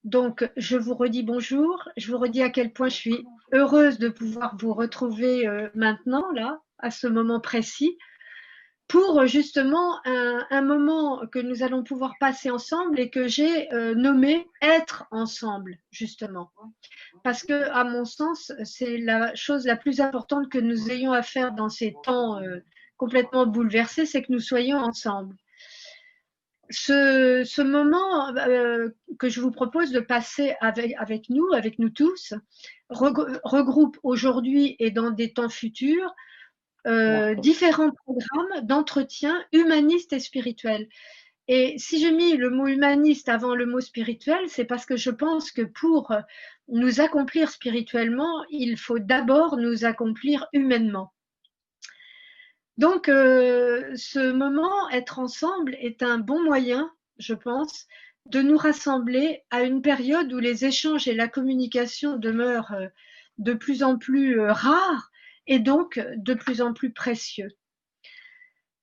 Donc, je vous redis bonjour. Je vous redis à quel point je suis heureuse de pouvoir vous retrouver maintenant, là, à ce moment précis, pour justement un moment que nous allons pouvoir passer ensemble et que j'ai nommé être ensemble, justement. Parce que, à mon sens, c'est la chose la plus importante que nous ayons à faire dans ces temps complètement bouleversés, c'est que nous soyons ensemble. Ce moment que je vous propose de passer avec nous tous, regroupe aujourd'hui et dans des temps futurs différents programmes d'entretien humaniste et spirituel. Et si j'ai mis le mot humaniste avant le mot spirituel, c'est parce que je pense que pour nous accomplir spirituellement, il faut d'abord nous accomplir humainement. Donc, ce moment, être ensemble, est un bon moyen, je pense, de nous rassembler à une période où les échanges et la communication demeurent de plus en plus rares et donc de plus en plus précieux.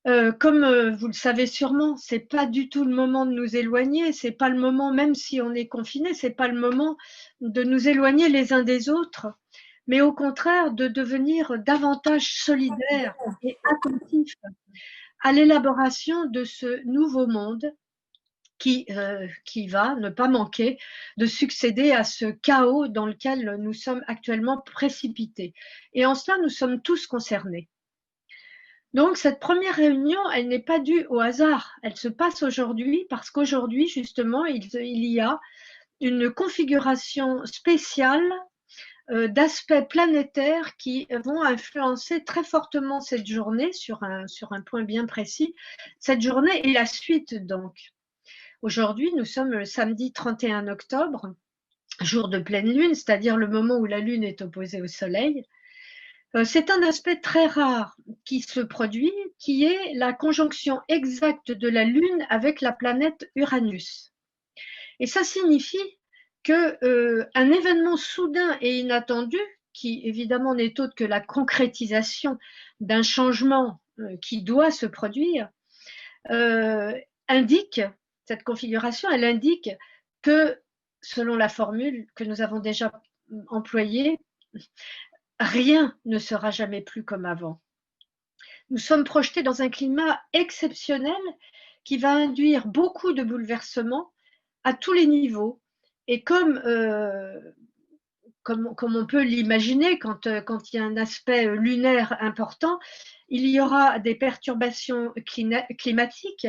Comme vous le savez sûrement, c'est pas du tout le moment de nous éloigner, c'est pas le moment, même si on est confiné, c'est pas le moment de nous éloigner les uns des autres, mais au contraire de devenir davantage solidaires et attentifs à l'élaboration de ce nouveau monde qui va ne pas manquer de succéder à ce chaos dans lequel nous sommes actuellement précipités. Et en cela, nous sommes tous concernés. Donc, cette première réunion, elle n'est pas due au hasard. Elle se passe aujourd'hui parce qu'aujourd'hui, justement, il y a une configuration spéciale d'aspects planétaires qui vont influencer très fortement cette journée sur un point bien précis. Cette journée et la suite, donc. Aujourd'hui, nous sommes le samedi 31 octobre, jour de pleine lune, c'est-à-dire le moment où la lune est opposée au soleil. C'est un aspect très rare qui se produit, qui est la conjonction exacte de la Lune avec la planète Uranus. Et ça signifie que un événement soudain et inattendu, qui évidemment n'est autre que la concrétisation d'un changement qui doit se produire, indique, cette configuration, elle indique que, selon la formule que nous avons déjà employée, rien ne sera jamais plus comme avant. Nous sommes projetés dans un climat exceptionnel qui va induire beaucoup de bouleversements à tous les niveaux. Et comme on peut l'imaginer, quand il y a un aspect lunaire important, il y aura des perturbations climatiques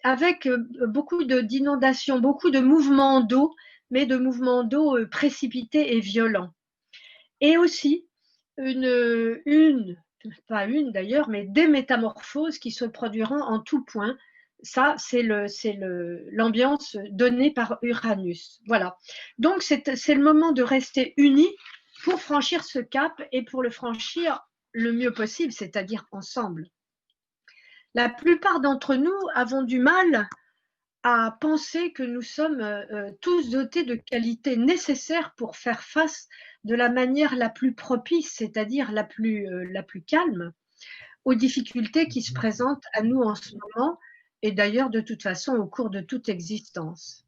avec beaucoup d'inondations, beaucoup de mouvements d'eau, mais de mouvements d'eau précipités et violents. Et aussi pas une d'ailleurs, mais des métamorphoses qui se produiront en tout point. Ça, c'est l'ambiance donnée par Uranus. Voilà. Donc, c'est le moment de rester unis pour franchir ce cap et pour le franchir le mieux possible, c'est-à-dire ensemble. La plupart d'entre nous avons du mal à penser que nous sommes tous dotés de qualités nécessaires pour faire face de la manière la plus propice, c'est-à-dire la plus calme, aux difficultés qui se présentent à nous en ce moment et d'ailleurs de toute façon au cours de toute existence.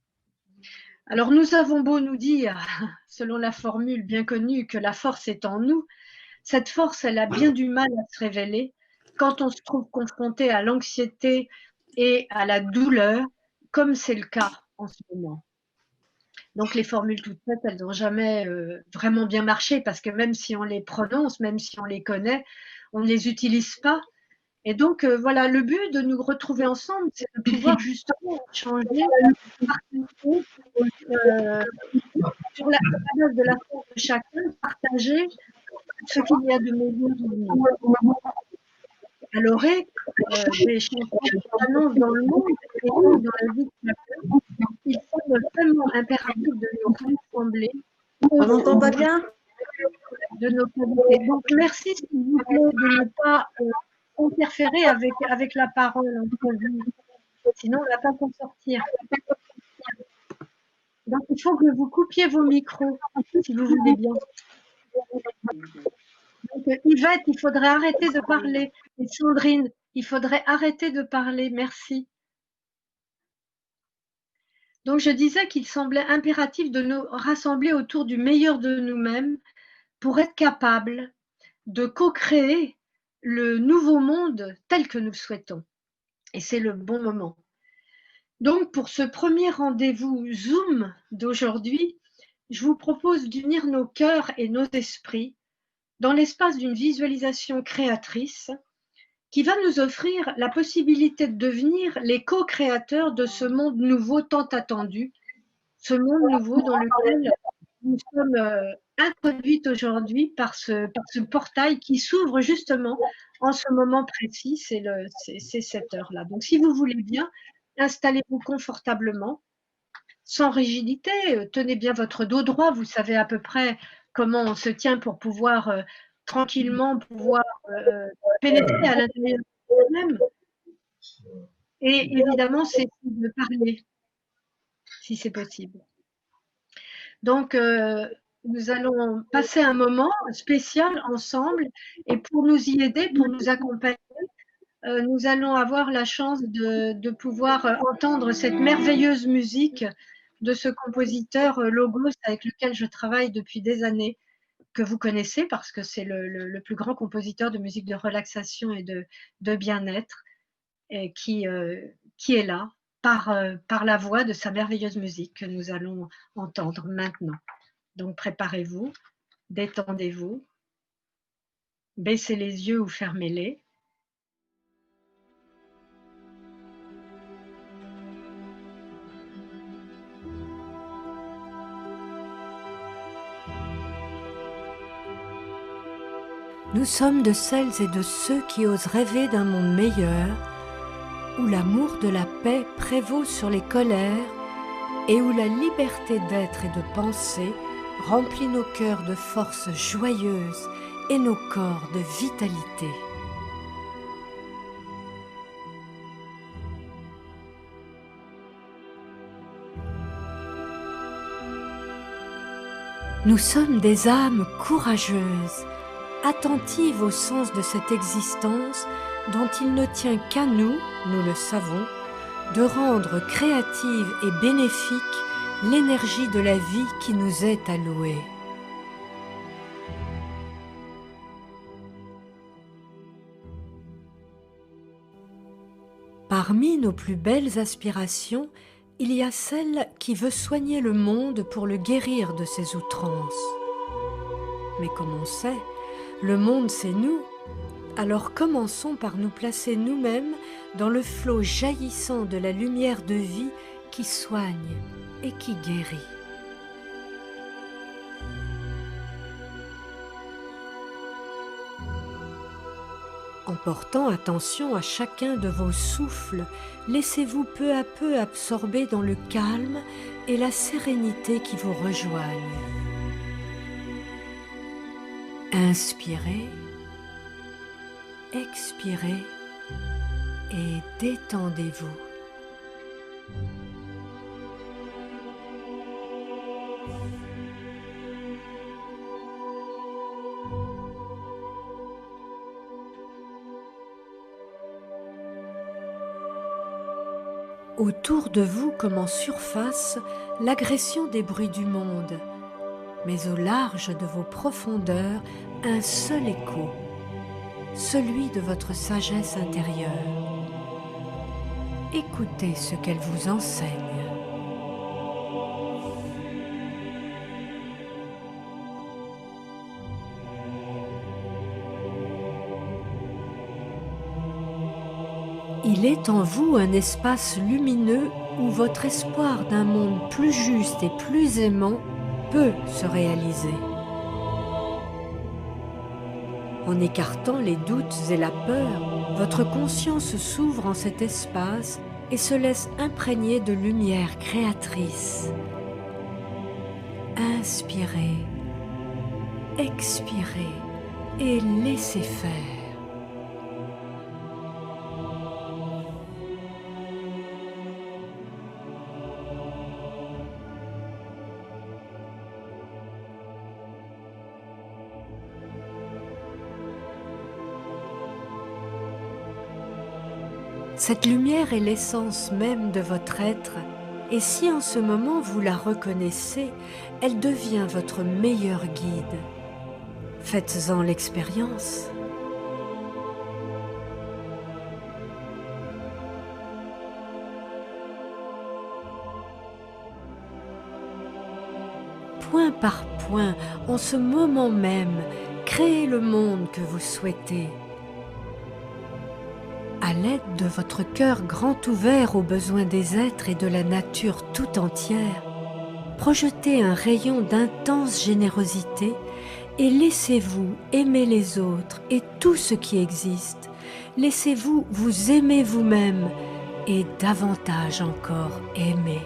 Alors nous avons beau nous dire, selon la formule bien connue, que la force est en nous, cette force, elle a bien du mal à se révéler quand on se trouve confronté à l'anxiété et à la douleur, comme c'est le cas en ce moment. Donc les formules toutes faites, elles n'ont jamais vraiment bien marché parce que même si on les prononce, même si on les connaît, on ne les utilise pas. Et donc voilà, le but de nous retrouver ensemble, c'est de pouvoir justement changer, sur la base de la force de chacun, partager ce qu'il y a de meilleur. Alors, des changements qui s'annoncent dans le monde et donc dans la vie de chacun, il semble vraiment impératif de nous rassembler. On n'entend pas bien? De nos qualités. Donc, merci s'il vous plaît de ne pas interférer avec la parole entre vous. Sinon, on ne va pas s'en sortir. Donc, il faut que vous coupiez vos micros, si vous voulez bien. Donc, Yvette, il faudrait arrêter de parler. Et Sandrine, il faudrait arrêter de parler. Merci. Donc je disais qu'il semblait impératif de nous rassembler autour du meilleur de nous-mêmes pour être capables de co-créer le nouveau monde tel que nous le souhaitons. Et c'est le bon moment. Donc pour ce premier rendez-vous Zoom d'aujourd'hui, je vous propose d'unir nos cœurs et nos esprits dans l'espace d'une visualisation créatrice qui va nous offrir la possibilité de devenir les co-créateurs de ce monde nouveau tant attendu, ce monde nouveau dans lequel nous sommes introduites aujourd'hui par ce portail qui s'ouvre justement en ce moment précis, c'est cette heure-là. Donc si vous voulez bien, installez-vous confortablement, sans rigidité, tenez bien votre dos droit, vous savez à peu près comment on se tient pour pouvoir tranquillement pénétrer à l'intérieur de soi-même. Et évidemment, c'est de parler, si c'est possible. Donc, nous allons passer un moment spécial ensemble et pour nous y aider, pour nous accompagner, nous allons avoir la chance de pouvoir entendre cette merveilleuse musique de ce compositeur Logos avec lequel je travaille depuis des années, que vous connaissez parce que c'est le plus grand compositeur de musique de relaxation et de bien-être et qui est là par la voix de sa merveilleuse musique que nous allons entendre maintenant. Donc préparez-vous, détendez-vous, baissez les yeux ou fermez-les. Nous sommes de celles et de ceux qui osent rêver d'un monde meilleur, où l'amour de la paix prévaut sur les colères et où la liberté d'être et de penser remplit nos cœurs de force joyeuse et nos corps de vitalité. Nous sommes des âmes courageuses, attentives au sens de cette existence dont il ne tient qu'à nous, nous le savons, de rendre créative et bénéfique l'énergie de la vie qui nous est allouée. Parmi nos plus belles aspirations, il y a celle qui veut soigner le monde pour le guérir de ses outrances. Mais comme on sait, le monde c'est nous, alors commençons par nous placer nous-mêmes dans le flot jaillissant de la lumière de vie qui soigne et qui guérit. En portant attention à chacun de vos souffles, laissez-vous peu à peu absorber dans le calme et la sérénité qui vous rejoignent. Inspirez, expirez et détendez-vous. Autour de vous comme en surface, l'agression des bruits du monde, mais au large de vos profondeurs, un seul écho, celui de votre sagesse intérieure. Écoutez ce qu'elle vous enseigne. Il est en vous un espace lumineux où votre espoir d'un monde plus juste et plus aimant peut se réaliser. En écartant les doutes et la peur, votre conscience s'ouvre en cet espace et se laisse imprégner de lumière créatrice. Inspirez, expirez et laissez faire. Cette lumière est l'essence même de votre être Et si en ce moment vous la reconnaissez, elle devient votre meilleur guide. Faites-en l'expérience. Point par point, en ce moment même, créez le monde que vous souhaitez. À l'aide de votre cœur grand ouvert aux besoins des êtres et de la nature tout entière, projetez un rayon d'intense générosité et laissez-vous aimer les autres et tout ce qui existe. Laissez-vous vous aimer vous-même et davantage encore aimer.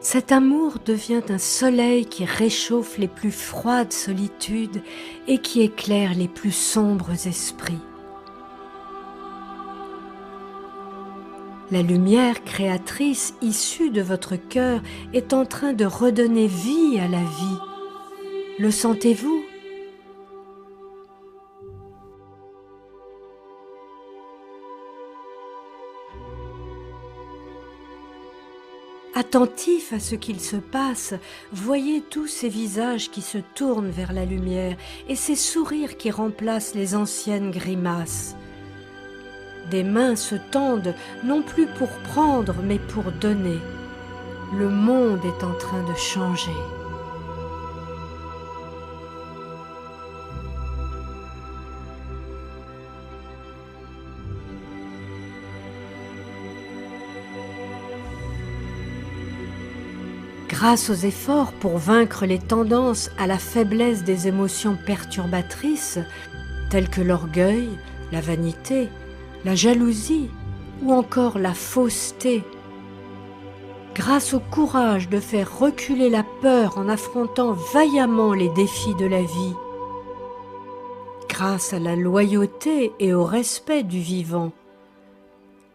Cet amour devient un soleil qui réchauffe les plus froides solitudes et qui éclaire les plus sombres esprits. La lumière créatrice issue de votre cœur est en train de redonner vie à la vie. Le sentez-vous ? Attentif à ce qu'il se passe, voyez tous ces visages qui se tournent vers la lumière et ces sourires qui remplacent les anciennes grimaces. Des mains se tendent non plus pour prendre mais pour donner. Le monde est en train de changer. Grâce aux efforts pour vaincre les tendances à la faiblesse des émotions perturbatrices, telles que l'orgueil, la vanité, la jalousie ou encore la fausseté, grâce au courage de faire reculer la peur en affrontant vaillamment les défis de la vie, grâce à la loyauté et au respect du vivant,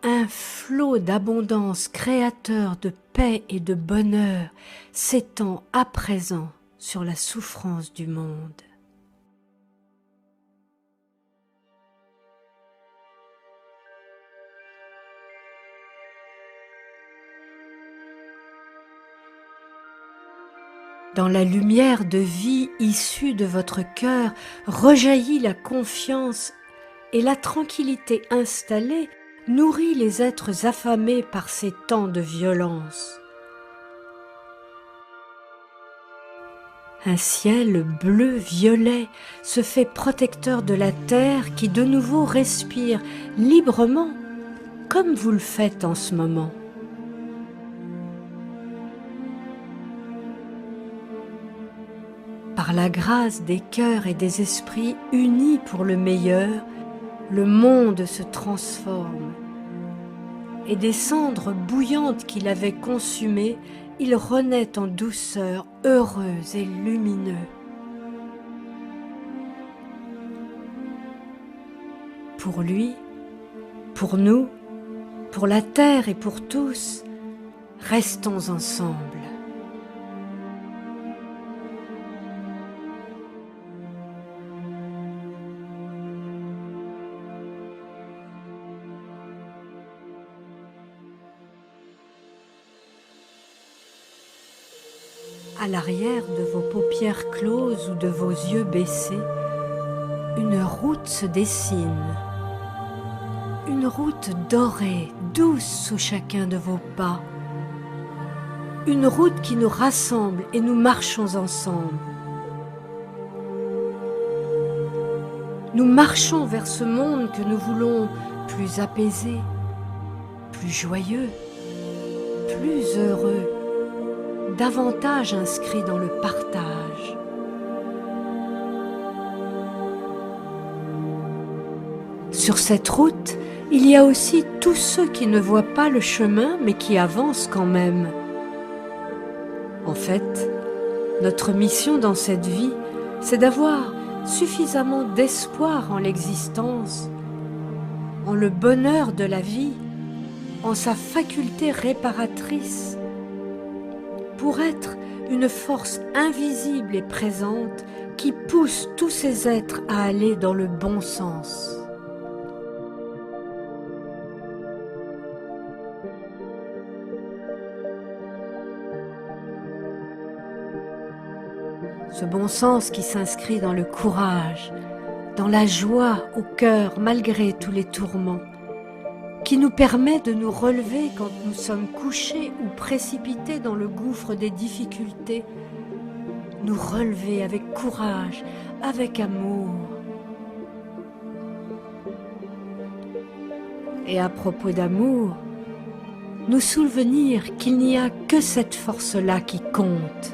un flot d'abondance créateur de paix et de bonheur s'étend à présent sur la souffrance du monde. Dans la lumière de vie issue de votre cœur rejaillit la confiance et la tranquillité installée nourrit les êtres affamés par ces temps de violence. Un ciel bleu-violet se fait protecteur de la terre qui de nouveau respire librement, comme vous le faites en ce moment. Par la grâce des cœurs et des esprits unis pour le meilleur, le monde se transforme, et des cendres bouillantes qu'il avait consumées, il renaît en douceur, heureux et lumineux. Pour lui, pour nous, pour la terre et pour tous, restons ensemble. À l'arrière de vos paupières closes ou de vos yeux baissés, une route se dessine. Une route dorée, douce sous chacun de vos pas. Une route qui nous rassemble et nous marchons ensemble. Nous marchons vers ce monde que nous voulons plus apaisé, plus joyeux, plus heureux, davantage inscrit dans le partage. Sur cette route, il y a aussi tous ceux qui ne voient pas le chemin mais qui avancent quand même. En fait, notre mission dans cette vie, c'est d'avoir suffisamment d'espoir en l'existence, en le bonheur de la vie, en sa faculté réparatrice, pour être une force invisible et présente qui pousse tous ces êtres à aller dans le bon sens. Ce bon sens qui s'inscrit dans le courage, dans la joie au cœur malgré tous les tourments, qui nous permet de nous relever quand nous sommes couchés ou précipités dans le gouffre des difficultés, nous relever avec courage, avec amour. Et à propos d'amour, nous souvenir qu'il n'y a que cette force-là qui compte.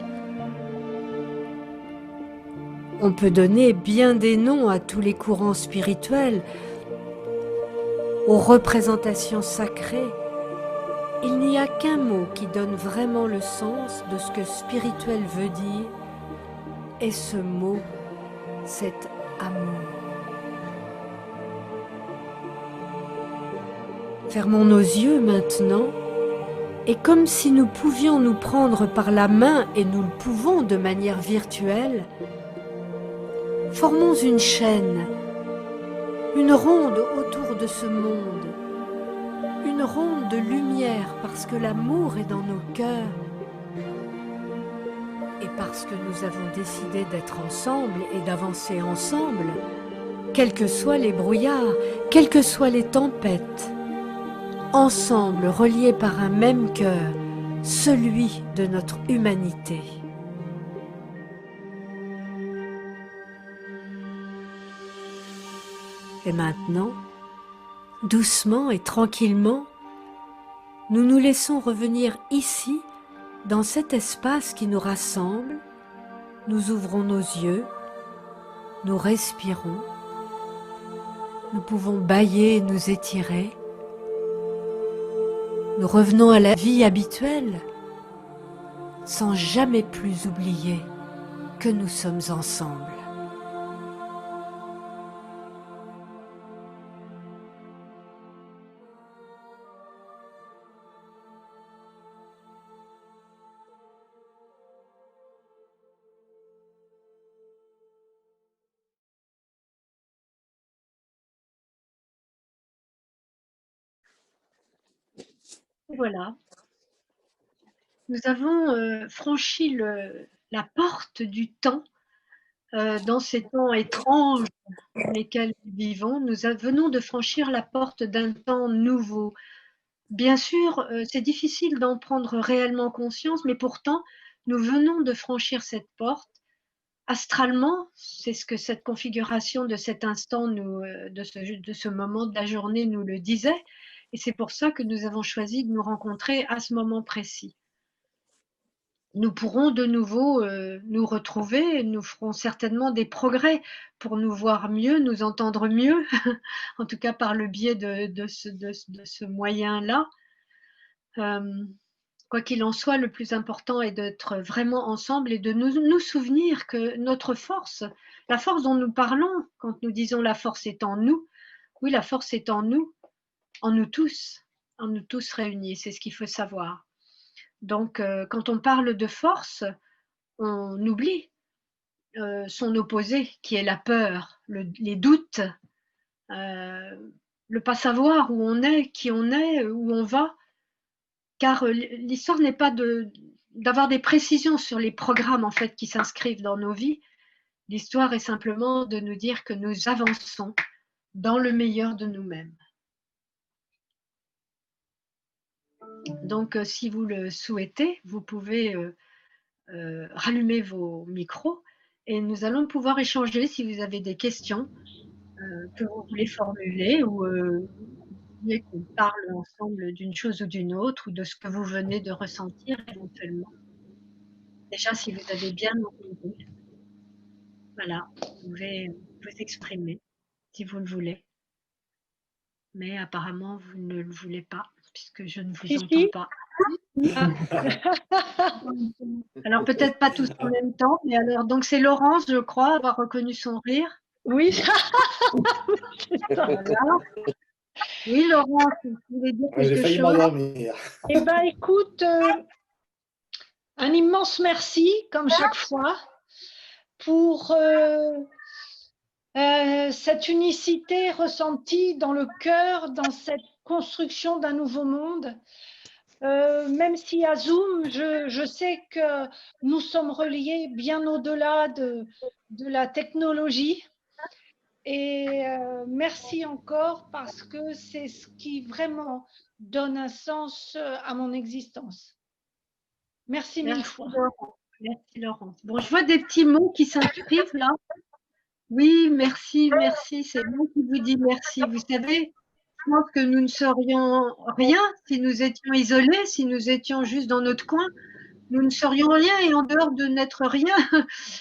On peut donner bien des noms à tous les courants spirituels, aux représentations sacrées. Il n'y a qu'un mot qui donne vraiment le sens de ce que spirituel veut dire, et ce mot, c'est amour. Fermons nos yeux maintenant, et comme si nous pouvions nous prendre par la main, et nous le pouvons de manière virtuelle, formons une chaîne, une ronde autour de ce monde, une ronde de lumière parce que l'amour est dans nos cœurs et parce que nous avons décidé d'être ensemble et d'avancer ensemble, quels que soient les brouillards, quelles que soient les tempêtes, ensemble reliés par un même cœur, celui de notre humanité. Et maintenant, doucement et tranquillement, nous nous laissons revenir ici, dans cet espace qui nous rassemble, nous ouvrons nos yeux, nous respirons, nous pouvons bâiller et nous étirer, nous revenons à la vie habituelle, sans jamais plus oublier que nous sommes ensemble. Voilà, nous avons franchi la porte du temps dans ces temps étranges dans lesquels nous vivons. Nous venons de franchir la porte d'un temps nouveau. Bien sûr, c'est difficile d'en prendre réellement conscience, mais pourtant, nous venons de franchir cette porte. Astralement, c'est ce que cette configuration de cet instant, de ce moment de la journée nous le disait, et c'est pour ça que nous avons choisi de nous rencontrer à ce moment précis. Nous pourrons de nouveau nous retrouver, nous ferons certainement des progrès pour nous voir mieux, nous entendre mieux, en tout cas par le biais de ce moyen-là. Quoi qu'il en soit, le plus important est d'être vraiment ensemble et de nous souvenir que notre force, la force dont nous parlons, quand nous disons la force est en nous, oui, la force est en nous tous réunis, c'est ce qu'il faut savoir. Donc, quand on parle de force, on oublie son opposé, qui est la peur, les doutes, le pas savoir où on est, qui on est, où on va. Car l'histoire n'est pas d'avoir des précisions sur les programmes en fait qui s'inscrivent dans nos vies. L'histoire est simplement de nous dire que nous avançons dans le meilleur de nous-mêmes. Donc, si vous le souhaitez, vous pouvez rallumer vos micros et nous allons pouvoir échanger si vous avez des questions que vous voulez formuler ou qu'on parle ensemble d'une chose ou d'une autre ou de ce que vous venez de ressentir éventuellement. Déjà, si vous avez bien entendu, voilà, vous pouvez vous exprimer si vous le voulez. Mais apparemment, vous ne le voulez pas, puisque je ne vous entends pas. Alors, peut-être pas tous en même temps, mais alors, donc c'est Laurence, je crois, avoir reconnu son rire. Oui. Voilà. Oui, Laurent, vous voulez dire J'ai quelque failli chose? m'endormir. Eh bien, écoute, un immense merci, comme chaque fois, pour cette unicité ressentie dans le cœur, dans cette construction d'un nouveau monde. Même si à Zoom, je sais que nous sommes reliés bien au-delà de la technologie. Et merci encore parce que c'est ce qui vraiment donne un sens à mon existence. Merci mille fois. Laurent. Merci Laurent. Bon, je vois des petits mots qui s'inscrivent là. Oui, merci, merci. C'est moi qui vous dis merci. Vous savez, je pense que nous ne serions rien si nous étions isolés, si nous étions juste dans notre coin. Nous ne serions rien et en dehors de n'être rien,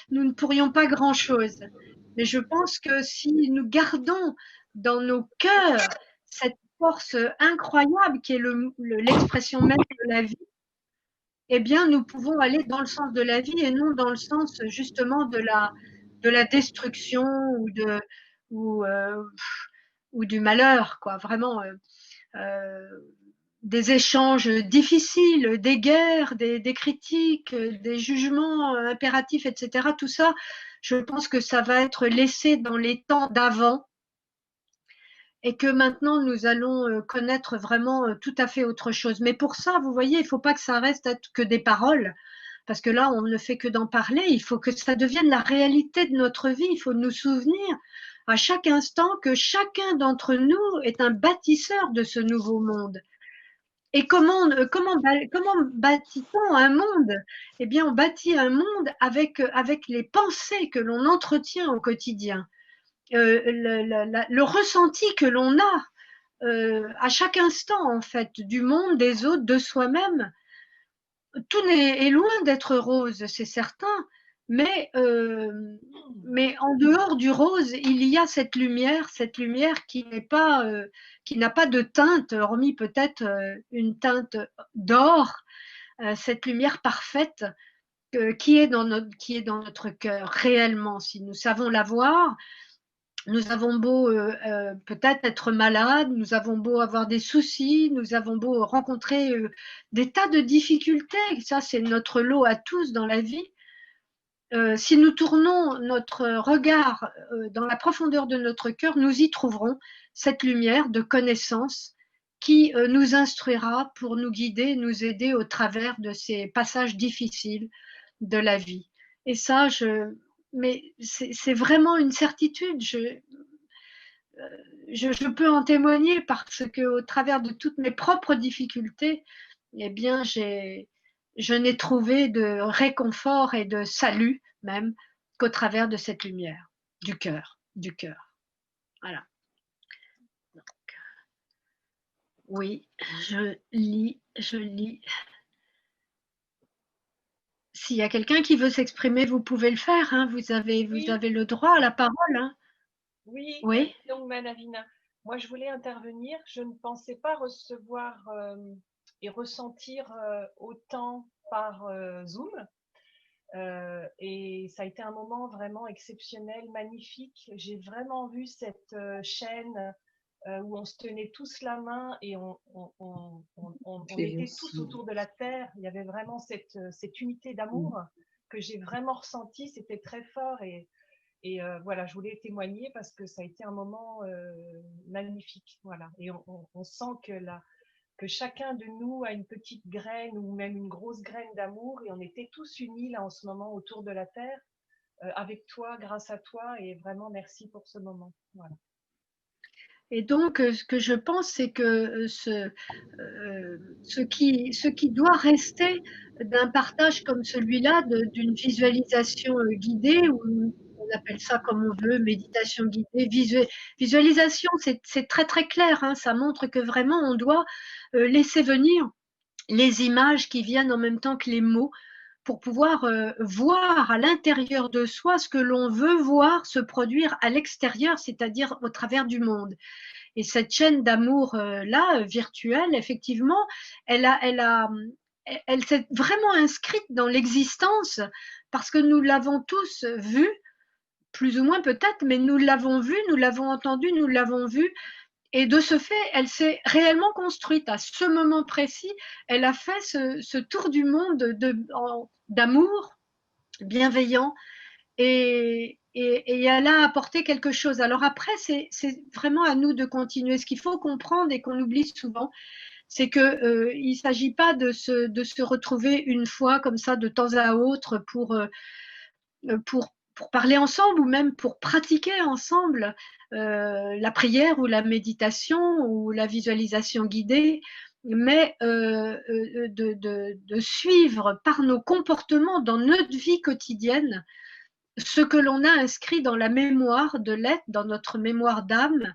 nous ne pourrions pas grand-chose. Mais je pense que si nous gardons dans nos cœurs cette force incroyable qui est l'expression même de la vie, eh bien, nous pouvons aller dans le sens de la vie et non dans le sens justement de la destruction ou du malheur, quoi. Vraiment, des échanges difficiles, des guerres, des critiques, des jugements impératifs, etc. Tout ça, je pense que ça va être laissé dans les temps d'avant et que maintenant nous allons connaître vraiment tout à fait autre chose. Mais pour ça, vous voyez, il ne faut pas que ça reste que des paroles, parce que là, on ne fait que d'en parler. Il faut que ça devienne la réalité de notre vie. Il faut nous souvenir à chaque instant que chacun d'entre nous est un bâtisseur de ce nouveau monde. Et comment bâtit-on un monde? Eh bien, on bâtit un monde avec les pensées que l'on entretient au quotidien, le ressenti que l'on a à chaque instant, en fait, du monde, des autres, de soi-même. Tout est loin d'être rose, c'est certain, mais en dehors du rose, il y a cette lumière qui n'a pas de teinte, hormis peut-être une teinte d'or, cette lumière parfaite qui est dans notre cœur réellement, si nous savons la voir. Nous avons beau peut-être être malades, nous avons beau avoir des soucis, nous avons beau rencontrer des tas de difficultés, ça c'est notre lot à tous dans la vie. Si nous tournons notre regard dans la profondeur de notre cœur, nous y trouverons cette lumière de connaissance qui nous instruira pour nous guider, nous aider au travers de ces passages difficiles de la vie. Et ça, mais c'est vraiment une certitude. Je peux en témoigner parce que au travers de toutes mes propres difficultés, eh bien, je n'ai trouvé de réconfort et de salut même qu'au travers de cette lumière du cœur, Voilà. Donc, oui, je lis. S'il y a quelqu'un qui veut s'exprimer, vous pouvez le faire. Hein. Vous avez le droit à la parole. Hein. Oui. Donc, Manavina, moi, je voulais intervenir. Je ne pensais pas recevoir et ressentir autant par Zoom. Et ça a été un moment vraiment exceptionnel, magnifique. J'ai vraiment vu cette chaîne où on se tenait tous la main et on était tous autour de la terre. Il y avait vraiment cette unité d'amour que j'ai vraiment ressentie. C'était très fort et voilà, je voulais témoigner parce que ça a été un moment magnifique. Voilà. Et on sent que chacun de nous a une petite graine ou même une grosse graine d'amour et on était tous unis là en ce moment autour de la terre avec toi, grâce à toi et vraiment merci pour ce moment. Voilà. Et donc, ce que je pense, c'est que ce qui doit rester d'un partage comme celui-là, d'une visualisation guidée, ou on appelle ça comme on veut, méditation guidée, visualisation, c'est très très clair, hein, ça montre que vraiment on doit laisser venir les images qui viennent en même temps que les mots, pour pouvoir voir à l'intérieur de soi ce que l'on veut voir se produire à l'extérieur, c'est-à-dire au travers du monde. Et cette chaîne d'amour là, virtuelle, effectivement, elle s'est vraiment inscrite dans l'existence parce que nous l'avons tous vue, plus ou moins peut-être, mais nous l'avons vue, nous l'avons entendue, nous l'avons vue. et de ce fait, elle s'est réellement construite. À ce moment précis, elle a fait ce tour du monde d'amour bienveillant et elle a apporté quelque chose. Alors après, c'est vraiment à nous de continuer. Ce qu'il faut comprendre et qu'on oublie souvent, c'est qu'il ne s'agit pas de se retrouver une fois comme ça de temps à autre pour parler ensemble ou même pour pratiquer ensemble la prière ou la méditation ou la visualisation guidée, mais de suivre par nos comportements dans notre vie quotidienne ce que l'on a inscrit dans la mémoire de l'être, dans notre mémoire d'âme,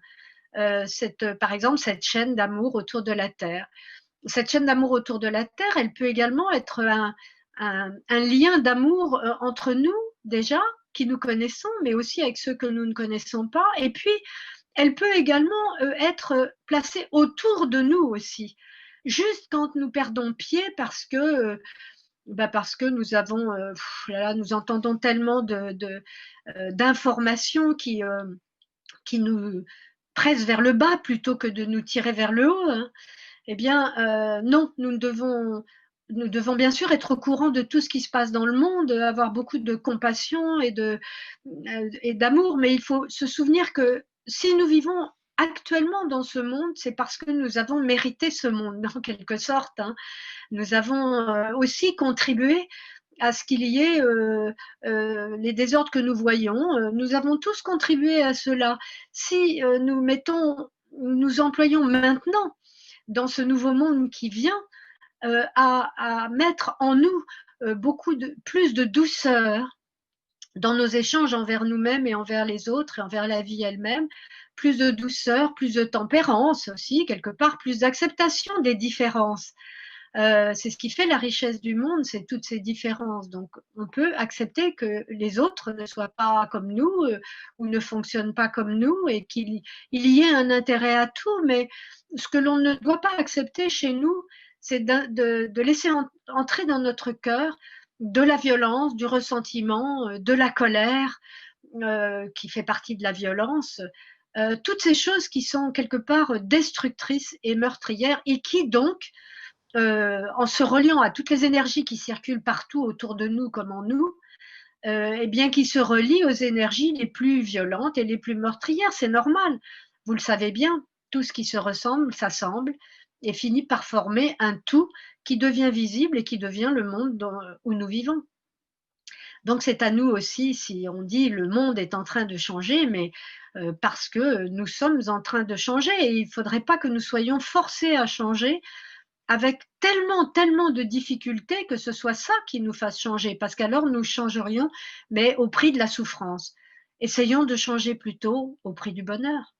par exemple cette chaîne d'amour autour de la Terre. Cette chaîne d'amour autour de la Terre, elle peut également être un lien d'amour entre nous déjà, qui nous connaissons, mais aussi avec ceux que nous ne connaissons pas. Et puis, elle peut également être placée autour de nous aussi. Juste quand nous perdons pied parce que nous entendons tellement d'informations qui nous pressent vers le bas plutôt que de nous tirer vers le haut. Hein. Eh bien, non, nous devons bien sûr être au courant de tout ce qui se passe dans le monde, avoir beaucoup de compassion et d'amour, mais il faut se souvenir que si nous vivons actuellement dans ce monde, c'est parce que nous avons mérité ce monde, en quelque sorte. Hein. Nous avons aussi contribué à ce qu'il y ait les désordres que nous voyons. Nous avons tous contribué à cela. Si nous employons maintenant dans ce nouveau monde qui vient, à mettre en nous plus de douceur dans nos échanges envers nous-mêmes et envers les autres et envers la vie elle-même, plus de douceur, plus de tempérance aussi, quelque part, plus d'acceptation des différences. C'est ce qui fait la richesse du monde, c'est toutes ces différences. Donc, on peut accepter que les autres ne soient pas comme nous ou ne fonctionnent pas comme nous et qu'il y ait un intérêt à tout. Mais ce que l'on ne doit pas accepter chez nous, c'est de laisser entrer dans notre cœur de la violence, du ressentiment, de la colère, qui fait partie de la violence. Toutes ces choses qui sont quelque part destructrices et meurtrières et qui donc en se reliant à toutes les énergies qui circulent partout autour de nous comme en nous, et bien qui se relient aux énergies les plus violentes et les plus meurtrières. C'est normal. Vous le savez bien, tout ce qui se ressemble s'assemble et finit par former un tout qui devient visible et qui devient le monde où nous vivons. Donc c'est à nous aussi, si on dit le monde est en train de changer, mais parce que nous sommes en train de changer et il ne faudrait pas que nous soyons forcés à changer avec tellement de difficultés que ce soit ça qui nous fasse changer, parce qu'alors nous changerions, mais au prix de la souffrance. Essayons de changer plutôt au prix du bonheur.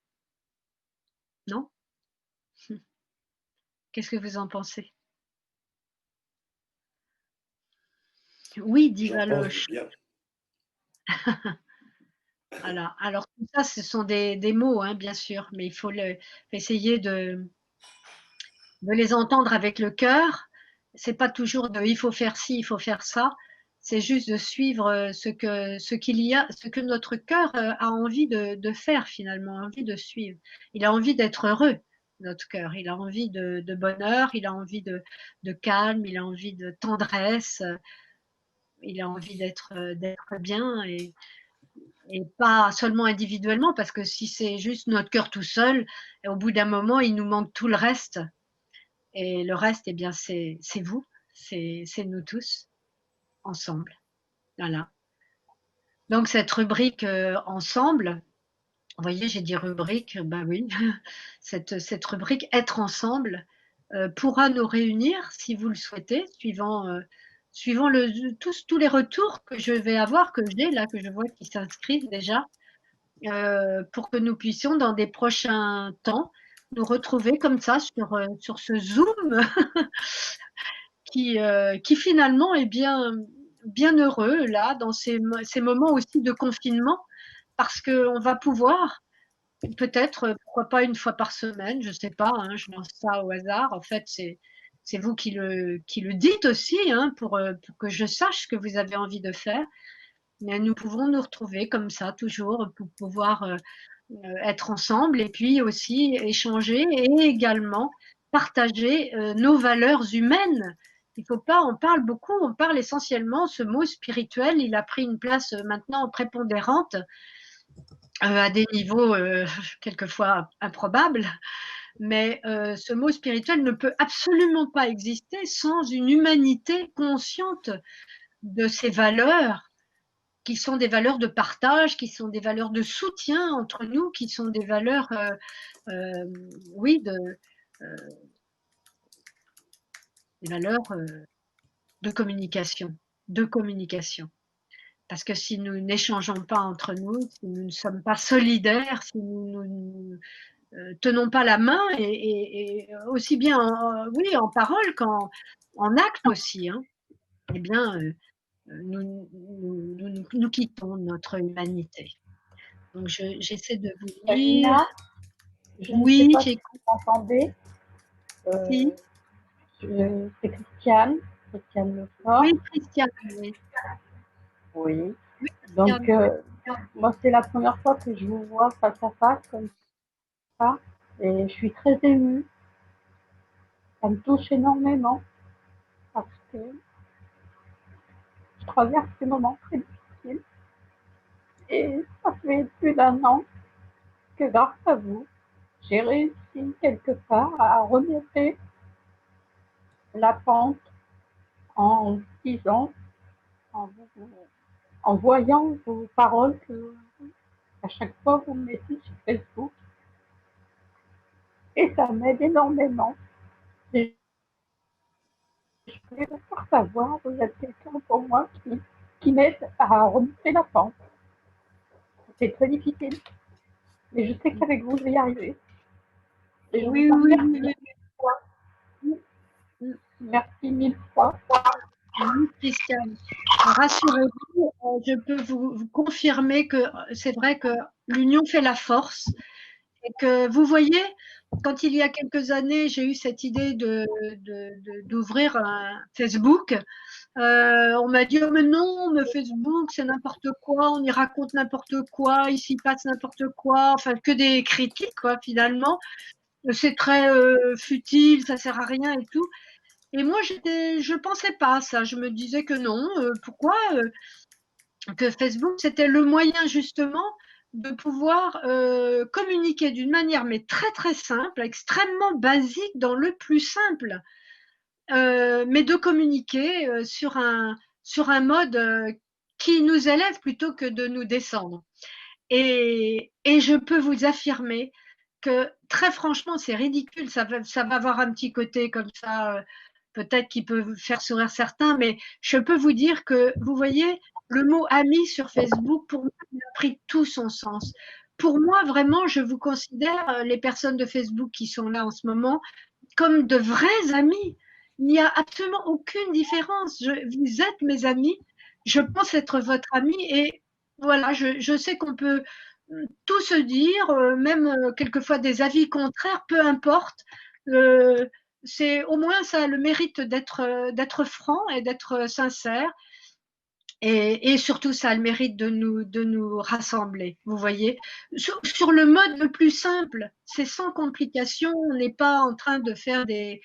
Non? Qu'est-ce que vous en pensez? Oui, dit Valoche. Voilà. Alors tout ça, ce sont des mots, hein, bien sûr, mais il faut essayer de les entendre avec le cœur. C'est pas toujours il faut faire ci, il faut faire ça. C'est juste de suivre ce que notre cœur a envie de faire finalement, envie de suivre. Il a envie d'être heureux, notre cœur. Il a envie de bonheur, il a envie de calme, il a envie de tendresse, il a envie d'être bien et pas seulement individuellement, parce que si c'est juste notre cœur tout seul, au bout d'un moment, il nous manque tout le reste. Et le reste, eh bien, c'est vous, c'est nous tous, ensemble. Voilà. Donc, cette rubrique ensemble, vous voyez, j'ai dit rubrique, ben oui, cette rubrique être ensemble pourra nous réunir, si vous le souhaitez, suivant tous les retours que je vais avoir, que j'ai là, que je vois qui s'inscrivent déjà, pour que nous puissions, dans des prochains temps, nous retrouver comme ça sur ce Zoom qui finalement est bien heureux là, dans ces moments aussi de confinement, parce qu'on va pouvoir peut-être, pourquoi pas une fois par semaine, je ne sais pas, hein, je lance ça au hasard. En fait, c'est vous qui le dites aussi, hein, pour que je sache ce que vous avez envie de faire. Mais nous pouvons nous retrouver comme ça toujours pour pouvoir être ensemble et puis aussi échanger et également partager nos valeurs humaines. Il faut pas, on parle beaucoup, on parle essentiellement, ce mot spirituel, il a pris une place maintenant prépondérante à des niveaux quelquefois improbables. Mais ce mot spirituel ne peut absolument pas exister sans une humanité consciente de ces valeurs qui sont des valeurs de partage, qui sont des valeurs de soutien entre nous, qui sont des valeurs, oui, des valeurs de communication, de communication. Parce que si nous n'échangeons pas entre nous, si nous ne sommes pas solidaires, si nous ne tenons pas la main, et aussi bien oui, en parole qu'en acte aussi, hein, eh bien, nous quittons notre humanité. Donc, j'essaie de vous lire. Davina, je ne sais Oui, pas si vous m'entendez. Si. C'est Christiane Lefort. Oui, Christiane. Oui. Oui. Oui, Donc, moi, c'est la première fois que je vous vois face à face comme ça. Et je suis très émue. Ça me touche énormément parce que je traverse des moments très difficiles. Et ça fait plus d'1 an que grâce à vous, j'ai réussi quelque part à remonter la pente en disant, en voyant vos paroles que à chaque fois vous me mettez sur Facebook. Et ça m'aide énormément. Et je voulais vous faire savoir, vous êtes quelqu'un pour moi qui m'aide à remonter la pente. C'est très difficile, mais je sais qu'avec vous, je vais y arriver. Et je Oui, vous oui, remercie. oui. Merci 1000 fois. Oui, Christiane. Rassurez-vous, je peux vous confirmer que c'est vrai que l'union fait la force et que vous voyez, quand il y a quelques années, j'ai eu cette idée d'ouvrir un Facebook, on m'a dit: «Oh mais non, mais Facebook, c'est n'importe quoi, on y raconte n'importe quoi, il s'y passe n'importe quoi», enfin que des critiques quoi finalement. C'est très futile, ça sert à rien et tout. Et moi, je pensais pas à ça. Je me disais que non, pourquoi que Facebook, c'était le moyen justement de pouvoir communiquer d'une manière mais très très simple, extrêmement basique, dans le plus simple, mais de communiquer sur un mode qui nous élève plutôt que de nous descendre. Et je peux vous affirmer que très franchement, c'est ridicule. Ça va avoir un petit côté comme ça, peut-être qui peut faire sourire certains, mais je peux vous dire que, vous voyez, le mot ami sur Facebook, pour moi, il a pris tout son sens. Pour moi, vraiment, je vous considère, les personnes de Facebook qui sont là en ce moment, comme de vrais amis. Il n'y a absolument aucune différence. Vous êtes mes amis. Je pense être votre ami et voilà, je sais qu'on peut tout se dire, même quelquefois des avis contraires, peu importe. C'est au moins ça a le mérite d'être franc et d'être sincère. Et surtout, ça a le mérite de nous rassembler, vous voyez. Sur le mode le plus simple, c'est sans complication, on n'est pas en train de faire des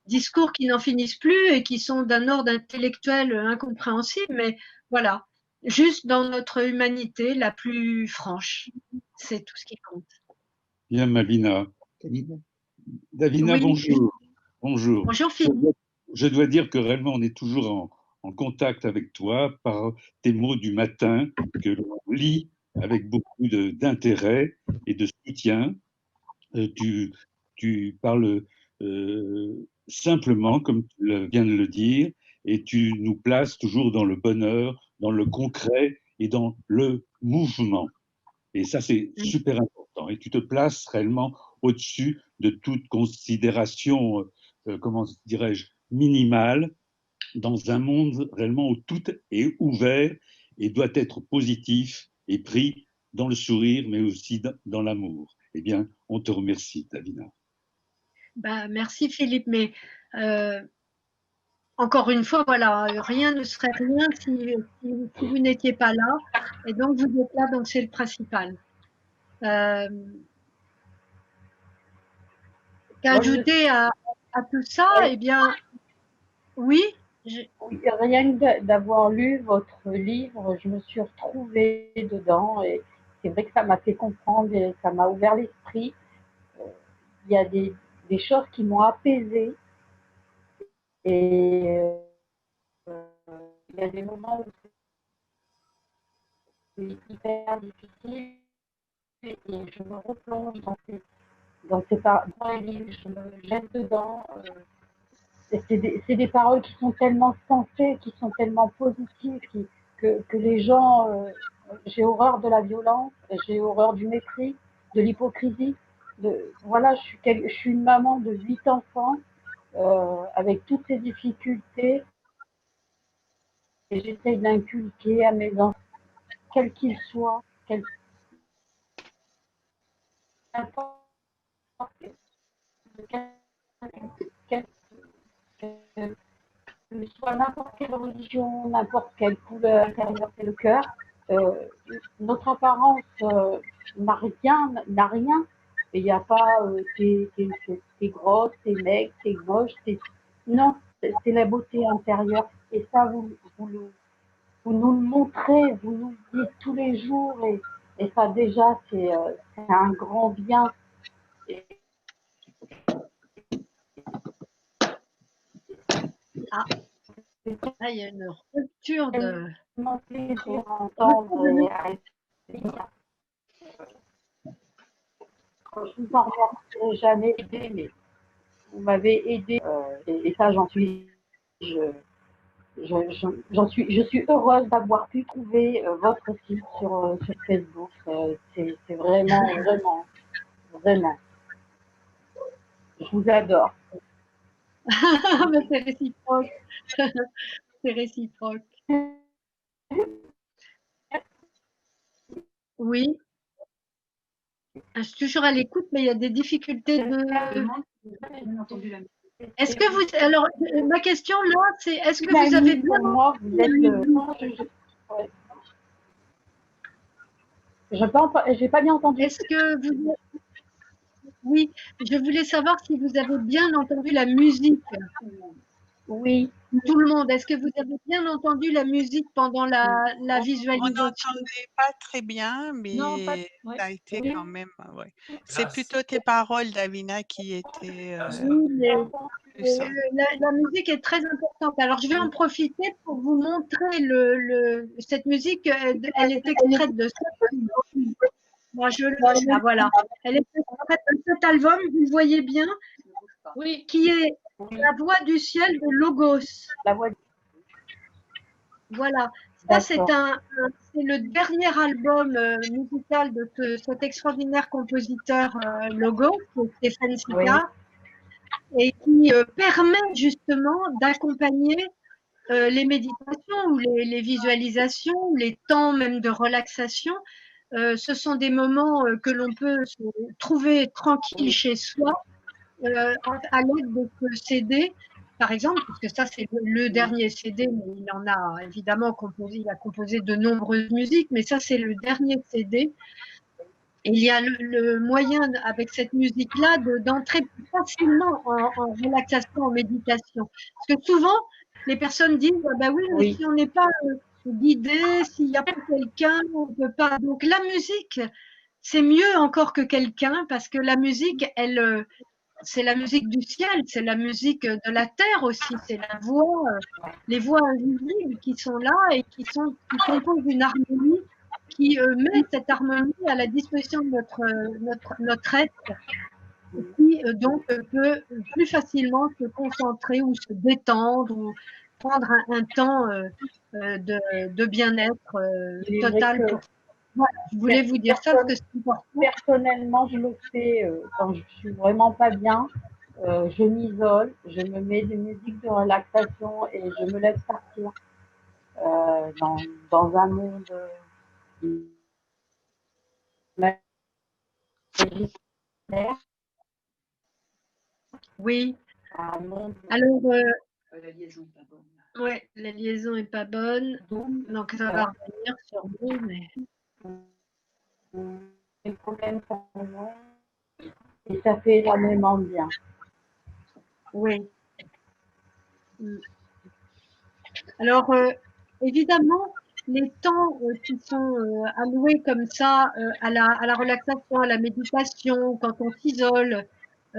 discours qui n'en finissent plus et qui sont d'un ordre intellectuel incompréhensible, mais voilà, juste dans notre humanité la plus franche. C'est tout ce qui compte. Bien, Malvina. Davina, Oui. bonjour. Bonjour. Bonjour, Philippe. Je dois dire que réellement, on est toujours en contact avec toi par tes mots du matin que l'on lit avec beaucoup d'intérêt et de soutien. Tu parles simplement, comme tu viens de le dire, et tu nous places toujours dans le bonheur, dans le concret et dans le mouvement. Et ça, c'est super important. Et tu te places réellement au-dessus de toute considération, comment dirais-je, minimale, dans un monde réellement où tout est ouvert et doit être positif et pris dans le sourire, mais aussi dans l'amour. Eh bien, on te remercie, Davina. Bah, merci, Philippe. Mais encore une fois, voilà, rien ne serait rien si vous n'étiez pas là. Et donc, vous êtes là, donc c'est le principal. Qu'ajouter à tout ça, eh bien, oui, Oui, rien que d'avoir lu votre livre, je me suis retrouvée dedans et c'est vrai que ça m'a fait comprendre et ça m'a ouvert l'esprit. Il y a des choses qui m'ont apaisée et il y a des moments où c'est hyper difficile et je me replonge dans les livres, je me jette dedans. C'est des paroles qui sont tellement sensées, qui sont tellement positives, que les gens. J'ai horreur de la violence, j'ai horreur du mépris, de l'hypocrisie. Voilà, je suis une maman de 8 enfants avec toutes ces difficultés et j'essaye d'inculquer à mes enfants, quels qu'ils soient, qu'importe, quel, soit n'importe quelle religion, n'importe quelle couleur, quel le cœur, euh, notre apparence n'a rien. Il n'y a pas t'es grosse, t'es maigre, t'es moche, non, c'est la beauté intérieure. Et ça, vous nous le montrez, vous nous le dites tous les jours, et ça déjà, c'est un grand bien. Et il y a une rupture de. tellement plaisir à entendre et à lire. Je vous en remercierai jamais aidé, mais vous m'avez aidé et ça je suis heureuse d'avoir pu trouver votre site sur Facebook. C'est vraiment, vraiment. Je vous adore. Mais c'est réciproque. C'est réciproque. Oui. Je suis toujours à l'écoute, mais il y a des difficultés de. Est-ce que vous. Alors, ma question là, c'est est-ce que vous avez bien. Pour moi, vous êtes. J'ai pas bien entendu. Est-ce que vous. Oui, je voulais savoir si vous avez bien entendu la musique. Oui. Tout le monde, est-ce que vous avez bien entendu la musique pendant la visualisation? On n'entendait pas très bien, mais Non, ça a été quand même. Ouais. C'est plutôt tes paroles, Davina, qui étaient. Oui, mais la musique est très importante. Alors, je vais en profiter pour vous montrer cette musique. Elle est extraite de moi, voilà. Elle est extraite de cet album, vous le voyez bien, oui, qui est La Voix du ciel de Logos. La voix. Voilà. Ça, c'est le dernier album musical de cet extraordinaire compositeur Logos, Stéphane Sika, et qui permet justement d'accompagner les méditations ou les visualisations, ou les temps même de relaxation. Ce sont des moments que l'on peut se trouver tranquille chez soi à l'aide de ce CD, par exemple, puisque ça c'est le dernier CD, mais il en a évidemment composé, il a composé de nombreuses musiques, mais ça c'est le dernier CD. Et il y a le moyen avec cette musique-là d'entrer plus facilement en relaxation, en méditation. Parce que souvent, les personnes disent bah oui, mais si on n'est pas guidé, s'il n'y a pas quelqu'un, on ne peut pas. Donc la musique, c'est mieux encore que quelqu'un parce que la musique, c'est la musique du ciel, c'est la musique de la terre aussi, c'est la voix, les voix invisibles qui sont là et qui composent une harmonie qui met cette harmonie à la disposition de notre être, qui donc peut plus facilement se concentrer ou se détendre ou prendre un temps de bien-être total. Voilà, je voulais vous dire ça parce que c'est important. Personnellement, je le fais quand je suis vraiment pas bien. Je m'isole, je me mets des musiques de relaxation et je me laisse partir dans un monde imaginaire. Oui. Alors, la liaison n'est pas bonne. Ouais, la liaison n'est pas bonne. Donc, ça va revenir sur nous, mais. les problèmes qu'on a, et ça fait énormément de bien. Oui. Alors, évidemment, les temps qui sont alloués comme ça à la relaxation, à la méditation, quand on s'isole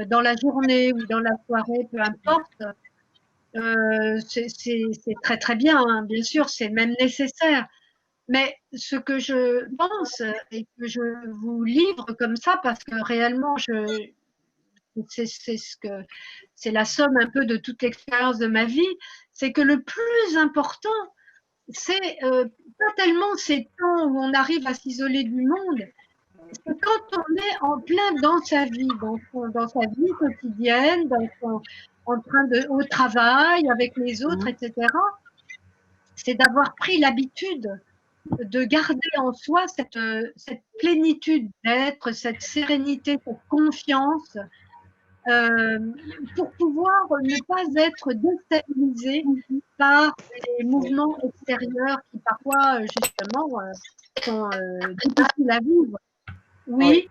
dans la journée ou dans la soirée, peu importe, c'est très très bien, hein, bien sûr, c'est même nécessaire. Mais ce que je pense et que je vous livre comme ça, parce que réellement, c'est la somme un peu de toute l'expérience de ma vie, c'est que le plus important, c'est pas tellement ces temps où on arrive à s'isoler du monde, c'est quand on est en plein dans sa vie, dans sa vie quotidienne, au travail, avec les autres, etc. C'est d'avoir pris l'habitude de garder en soi cette plénitude d'être, cette sérénité, cette confiance, pour pouvoir ne pas être déstabilisé par les mouvements extérieurs qui parfois justement sont difficiles à vivre. Oui.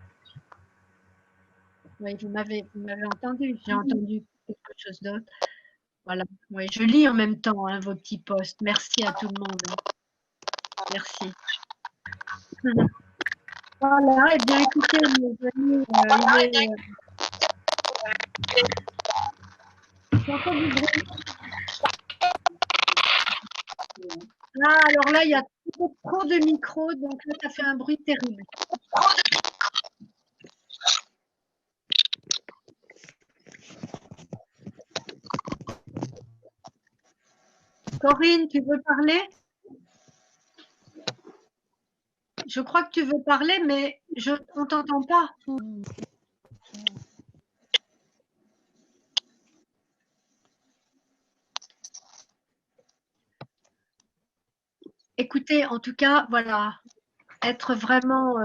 Oui, vous m'avez entendu. J'ai entendu quelque chose d'autre. Voilà. Oui, je lis en même temps hein, vos petits posts. Merci à tout le monde. Merci. Voilà. Eh bien, écoutez, mes amis, j'entends du bruit. Là, alors là, il y a trop de micros, donc là, ça fait un bruit terrible. Corinne, tu veux parler? Je crois que tu veux parler, mais on ne t'entend pas. Écoutez, en tout cas, voilà, être vraiment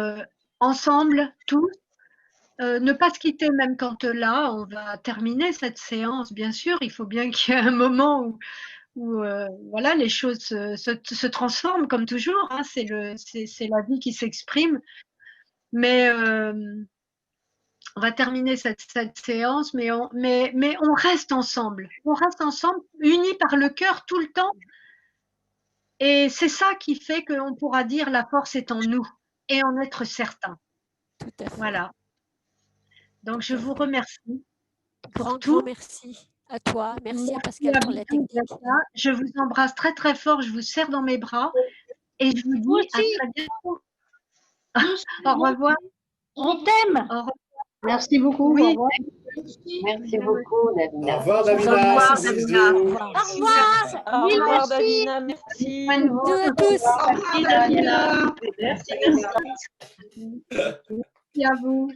ensemble, tous, ne pas se quitter même quand là, on va terminer cette séance, bien sûr, il faut bien qu'il y ait un moment où voilà, les choses se transforment comme toujours, hein, c'est la vie qui s'exprime, mais on va terminer cette séance, mais on reste ensemble, unis par le cœur tout le temps. Et c'est ça qui fait qu'on pourra dire la force est en nous et en être certain. Tout à fait. Voilà. Donc, je vous remercie pour tout. Merci à toi. Merci à Pascal pour la technique. Je vous embrasse très, très fort. Je vous serre dans mes bras et je vous dis à très bientôt. Au revoir. On t'aime. Au revoir. Merci beaucoup. Oui. Au revoir. Merci beaucoup, Davina. Au revoir, Davina. Au revoir, Davina. Au revoir. Au revoir, Davina. Merci. Bisous à tous. Merci, Davina. Merci à vous.